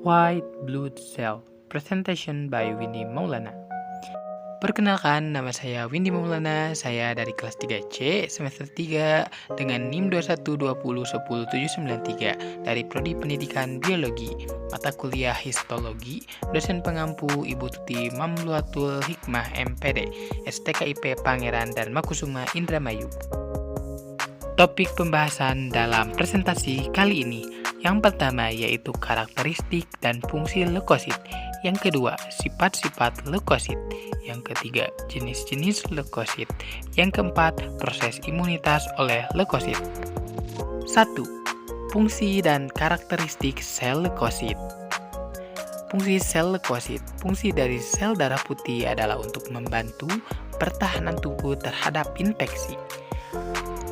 White Blood Cell, presentation by Windy Maulana. Perkenalkan, nama saya Windy Maulana, saya dari kelas 3C, semester 3, dengan NIM 2120100793 dari Prodi Pendidikan Biologi, mata kuliah Histologi, dosen pengampu Ibu Tuti Mamluatul Hikmah MPD, STKIP Pangeran dan Makusuma Indramayu. Topik pembahasan dalam presentasi kali ini, yang pertama yaitu karakteristik dan fungsi leukosit, yang kedua sifat-sifat leukosit, yang ketiga jenis-jenis leukosit, yang keempat proses imunitas oleh leukosit. 1. Fungsi dan karakteristik sel leukosit. Fungsi sel leukosit. Fungsi dari sel darah putih adalah untuk membantu pertahanan tubuh terhadap infeksi.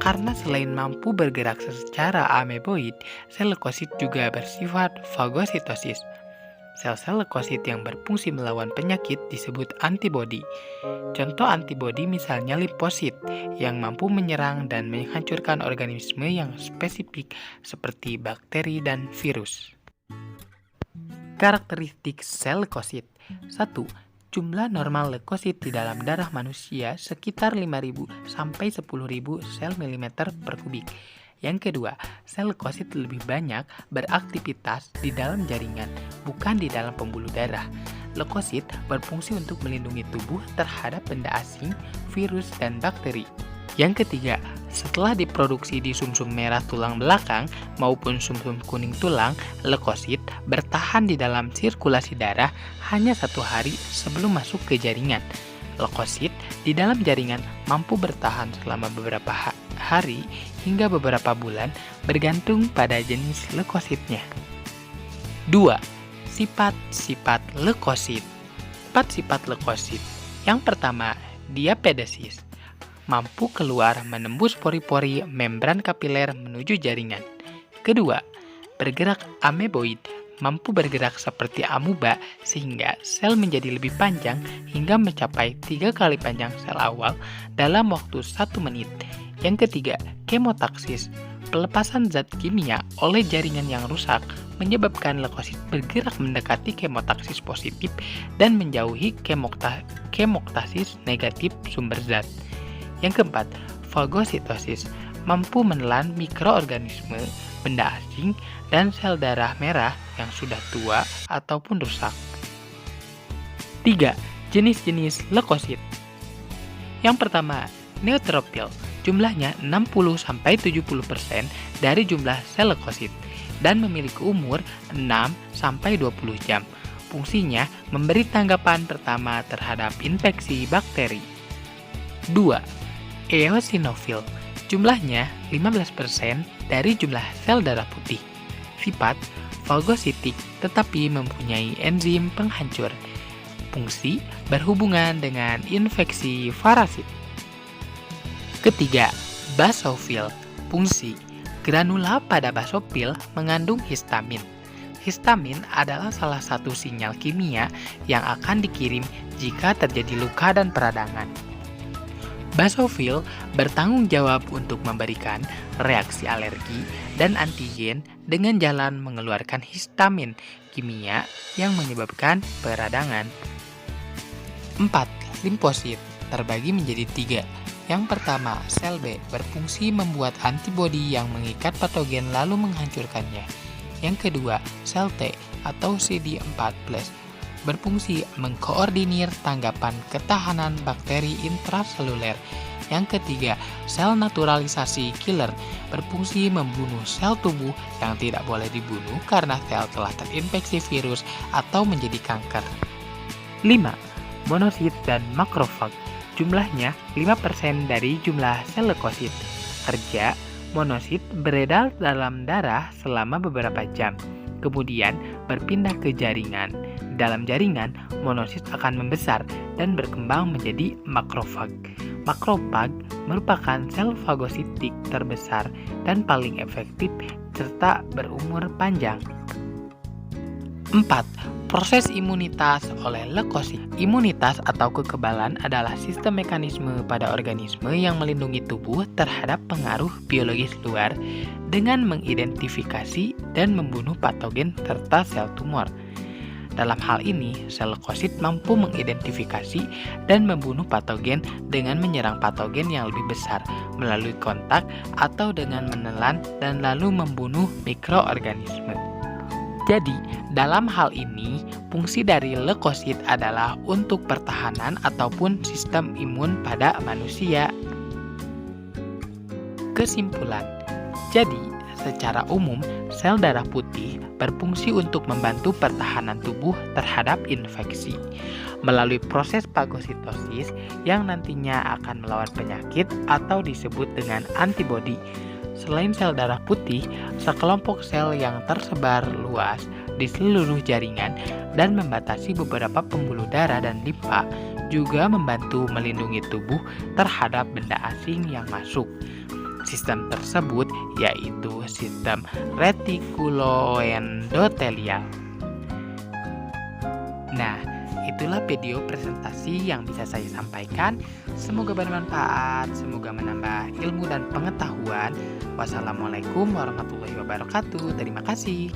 Karena selain mampu bergerak secara ameboid, sel leukosit juga bersifat fagositosis. Sel-sel leukosit yang berfungsi melawan penyakit disebut antibodi. Contoh antibodi misalnya limfosit yang mampu menyerang dan menghancurkan organisme yang spesifik seperti bakteri dan virus. Karakteristik sel leukosit. 1. Jumlah normal leukosit di dalam darah manusia sekitar 5.000 sampai 10.000 sel milimeter per kubik. Yang kedua, sel leukosit lebih banyak beraktivitas di dalam jaringan, bukan di dalam pembuluh darah. Leukosit berfungsi untuk melindungi tubuh terhadap benda asing, virus, dan bakteri. Yang ketiga, setelah diproduksi di sumsum merah tulang belakang maupun sumsum kuning tulang, leukosit bertahan di dalam sirkulasi darah hanya 1 hari sebelum masuk ke jaringan. Leukosit di dalam jaringan mampu bertahan selama beberapa hari hingga beberapa bulan bergantung pada jenis leukositnya. 2. Sifat-sifat leukosit. Sifat-sifat leukosit. Yang pertama, diapedesis. Mampu keluar menembus pori-pori membran kapiler menuju jaringan. Kedua, bergerak ameboid, mampu bergerak seperti amuba sehingga sel menjadi lebih panjang hingga mencapai 3 kali panjang sel awal dalam waktu 1 menit. Yang ketiga, kemotaksis, pelepasan zat kimia oleh jaringan yang rusak menyebabkan leukosit bergerak mendekati kemotaksis positif dan menjauhi kemoktasis negatif sumber zat. Yang keempat, fagositosis, mampu menelan mikroorganisme, benda asing, dan sel darah merah yang sudah tua ataupun rusak. 3. Jenis-jenis leukosit. Yang pertama, neutrofil, jumlahnya 60-70% dari jumlah sel leukosit dan memiliki umur 6-20 jam. Fungsinya memberi tanggapan pertama terhadap infeksi bakteri. 2. Eosinofil, jumlahnya 15% dari jumlah sel darah putih. Sifat fagositik tetapi mempunyai enzim penghancur. Fungsi berhubungan dengan infeksi parasit. Ketiga, basofil. Fungsi granula pada basofil mengandung histamin. Histamin adalah salah satu sinyal kimia yang akan dikirim jika terjadi luka dan peradangan. Basofil bertanggung jawab untuk memberikan reaksi alergi dan antigen dengan jalan mengeluarkan histamin kimia yang menyebabkan peradangan. 4. Limfosit terbagi menjadi 3. Yang pertama, sel B berfungsi membuat antibodi yang mengikat patogen lalu menghancurkannya. Yang kedua, sel T atau CD4+ berfungsi mengkoordinir tanggapan ketahanan bakteri intraseluler. Yang ketiga, sel naturalisasi killer berfungsi membunuh sel tubuh yang tidak boleh dibunuh karena sel telah terinfeksi virus atau menjadi kanker. 5. Monosit dan makrofag, jumlahnya 5% dari jumlah sel leukosit. Kerja, monosit beredar dalam darah selama beberapa jam, kemudian berpindah ke jaringan. Dalam jaringan, monosit akan membesar dan berkembang menjadi makrofag. Makrofag merupakan sel fagositik terbesar dan paling efektif serta berumur panjang. 4. Proses imunitas oleh leukosit. Imunitas atau kekebalan adalah sistem mekanisme pada organisme yang melindungi tubuh terhadap pengaruh biologis luar dengan mengidentifikasi dan membunuh patogen serta sel tumor. Dalam hal ini, sel leukosit mampu mengidentifikasi dan membunuh patogen dengan menyerang patogen yang lebih besar melalui kontak atau dengan menelan dan lalu membunuh mikroorganisme. Jadi, dalam hal ini, fungsi dari leukosit adalah untuk pertahanan ataupun sistem imun pada manusia. Kesimpulan, jadi secara umum, sel darah putih berfungsi untuk membantu pertahanan tubuh terhadap infeksi melalui proses fagositosis yang nantinya akan melawan penyakit atau disebut dengan antibodi. Selain sel darah putih, sekelompok sel yang tersebar luas di seluruh jaringan dan membatasi beberapa pembuluh darah dan limpa juga membantu melindungi tubuh terhadap benda asing yang masuk. Sistem tersebut yaitu sistem retikuloendotelial. Nah, itulah video presentasi yang bisa saya sampaikan. Semoga bermanfaat, semoga menambah ilmu dan pengetahuan. Wassalamualaikum warahmatullahi wabarakatuh. Terima kasih.